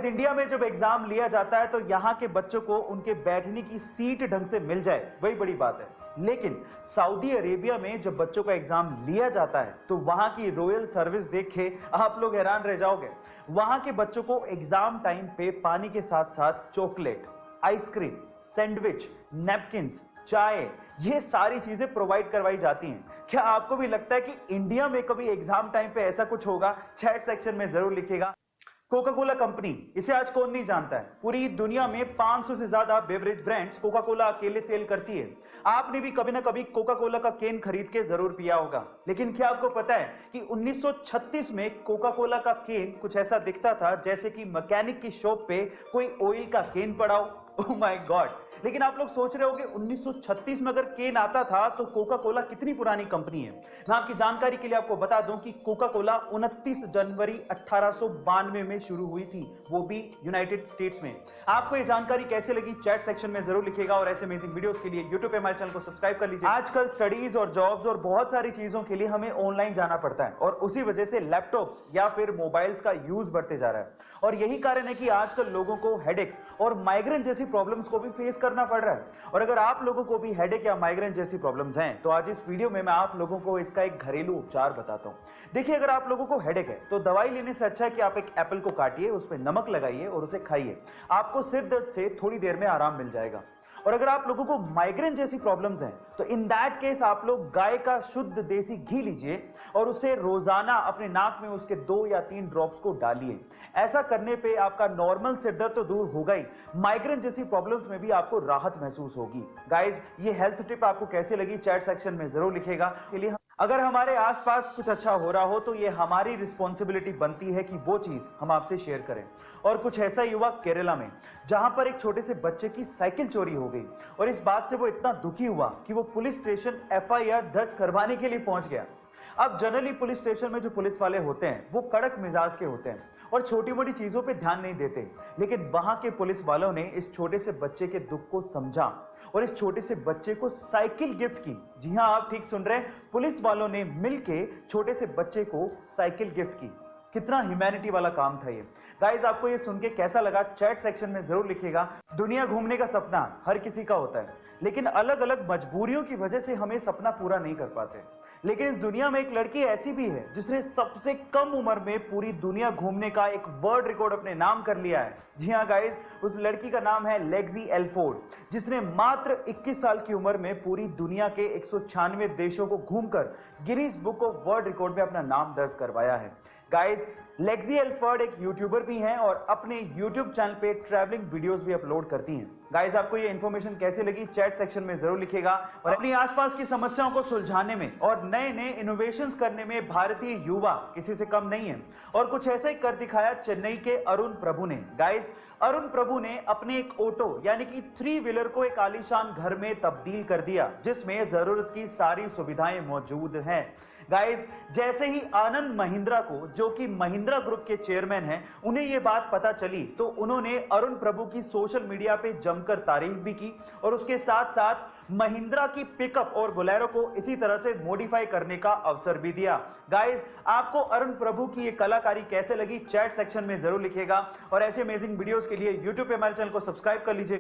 India में जब exam लिया जाता है तो यहाँ के बच्चों को उनके बैठने की सीट ढंग से मिल जाए, वही बड़ी बात है। लेकिन सऊदी अरेबिया में जब बच्चों का एग्जाम लिया जाता है तो वहां की रॉयल सर्विस देख के आप लोग हैरान रह जाओगे। वहां के बच्चों को एग्जाम टाइम पे पानी के साथ साथ चॉकलेट, आइसक्रीम, सैंडविच, नैपकिंस, चाय, ये सारी चीजें प्रोवाइड करवाई जाती हैं। क्या आपको भी लगता है कि इंडिया में कभी एग्जाम टाइम पे ऐसा कुछ होगा? चैट सेक्शन में जरूर लिखिएगा। कोका कोला कंपनी, इसे आज कौन नहीं जानता है। पूरी दुनिया में 500 से ज्यादा बेवरेज ब्रांड्स कोका कोला अकेले सेल करती है। आपने भी कभी ना कभी कोका कोला का कैन खरीद के जरूर पिया होगा। लेकिन क्या आपको पता है कि 1936 में कोका कोला का कैन कुछ ऐसा दिखता था जैसे कि मैकेनिक की शॉप पे कोई ऑयल का कैन पड़ा हो। Oh my God. लेकिन आप लोग सोच रहे होंगे 1936 में अगर केन आता था तो कोका कोला कितनी पुरानी कंपनी है। मैं आपकी जानकारी के लिए आपको बता दूं कि कोका कोला 29 जनवरी 1892 में शुरू हुई थी, वो भी यूनाइटेड स्टेट्स में। आपको ये जानकारी कैसे लगी चैट सेक्शन में जरूर लिखिएगा और ऐसे अमेजिंग वीडियोस के लिए यूट्यूब पे हमारे चैनल को सब्सक्राइब कर लीजिए। आजकल स्टडीज और जॉब्स और बहुत सारी चीजों के लिए हमें ऑनलाइन जाना पड़ता है और उसी वजह से लैपटॉप्स या फिर मोबाइल्स का यूज बढ़ते जा रहा है और यही कारण है कि आजकल लोगों को हेडेक और माइग्रेन जैसी प्रॉब्लम्स को भी फेस करना पड़ रहा है। और अगर आप लोगों को भी हेडेक या माइग्रेन जैसी प्रॉब्लम्स हैं तो आज इस वीडियो में मैं आप लोगों को इसका एक घरेलू उपचार बताता हूं। देखिए, अगर आप लोगों को हेडेक है तो दवाई लेने से अच्छा है कि आप एक एप्पल को काटिए, उस पर नमक लगाइए और उसे खाइए। आपको सिर दर्द से थोड़ी देर में आराम मिल जाएगा। और अगर आप लोगों को माइग्रेन जैसी प्रॉब्लम्स हैं तो इन दैट केस आप लोग गाय का शुद्ध देसी घी लीजिए और उसे रोजाना अपने नाक में उसके 2 या 3 ड्रॉप्स को डालिए। ऐसा करने पे आपका नॉर्मल सिर दर्द तो दूर होगा ही, माइग्रेन जैसी प्रॉब्लम्स में भी आपको राहत महसूस होगी। गाइस, ये हेल्थ टिप आपको कैसे लगी चैट सेक्शन में जरूर लिखिएगा। अगर हमारे आसपास कुछ अच्छा हो रहा हो तो ये हमारी रिस्पॉन्सिबिलिटी बनती है कि वो चीज हम आपसे शेयर करें। और कुछ ऐसा ही हुआ केरला में, जहां पर एक छोटे से बच्चे की साइकिल चोरी हो गई और इस बात से वो इतना दुखी हुआ कि वो पुलिस स्टेशन एफआईआर दर्ज करवाने के लिए पहुंच गया। अब जनरली पुलिस स्टेशन में जो पुलिस वाले होते हैं वो कड़क मिजाज के होते हैं और छोटी मोटी चीजों पे ध्यान नहीं देते। लेकिन वहां के पुलिस वालों ने इस छोटे से बच्चे के दुख को समझा और इस छोटे से बच्चे को साइकिल गिफ्ट की। जी हां, आप ठीक सुन रहे हैं, पुलिस वालों ने मिलके छोटे से बच्चे को साइकिल गिफ्ट की। कितना ह्यूमैनिटी वाला काम था ये। गाइस, आपको ये सुन के कैसा लगा चैट सेक्शन में जरूर लिखिएगा। दुनिया घूमने का सपना हर किसी का होता है, लेकिन अलग अलग मजबूरियों की वजह से हमें सपना पूरा नहीं कर पाते। लेकिन इस दुनिया में एक लड़की ऐसी भी है जिसने सबसे कम उम्र में पूरी दुनिया घूमने का एक वर्ल्ड रिकॉर्ड अपने नाम कर लिया है। जी हाँ गाइस, उस लड़की का नाम है लेक्सी एल्फोर्ड, जिसने मात्र 21 साल की उम्र में पूरी दुनिया के 196 देशों को घूमकर Guinness book of world record में अपना नाम दर्ज करवाया है। गाइस, लेक्सी एल्फोर्ड एक यूट्यूबर भी हैं और अपने यूट्यूब चैनल पे ट्रैवलिंग वीडियोस भी अपलोड करती हैं। गाइस, आपको ये इन्फॉर्मेशन कैसे लगी चैट सेक्शन में जरूर लिखिएगा। और अपनी आसपास की समस्याओं को सुलझाने में और नए नए इनोवेशंस करने में भारतीय युवा किसी से कम नहीं है और कुछ ऐसा ही कर दिखाया चेन्नई के अरुण प्रभु ने। गाइस, अरुण प्रभु ने अपने एक ऑटो यानी कि 3 व्हीलर को एक आलीशान घर में तब्दील कर दिया जिसमें जरूरत की सारी सुविधाएं मौजूद हैं। गाइस, जैसे ही आनंद महिंद्रा को, जो कि महिंद्रा ग्रुप के चेयरमैन हैं, उन्हें यह बात पता चली तो उन्होंने अरुण प्रभु की सोशल मीडिया पे जमकर तारीफ भी की और उसके साथ साथ महिंद्रा की पिकअप और बोलेरो को इसी तरह से मॉडिफाई करने का अवसर भी दिया। गाइस, आपको अरुण प्रभु की ये कलाकारी कैसे लगी चैट सेक्शन में जरूर लिखिएगा और ऐसे अमेजिंग वीडियोस के लिए यूट्यूब पे हमारे चैनल को सब्सक्राइब कर लीजिए।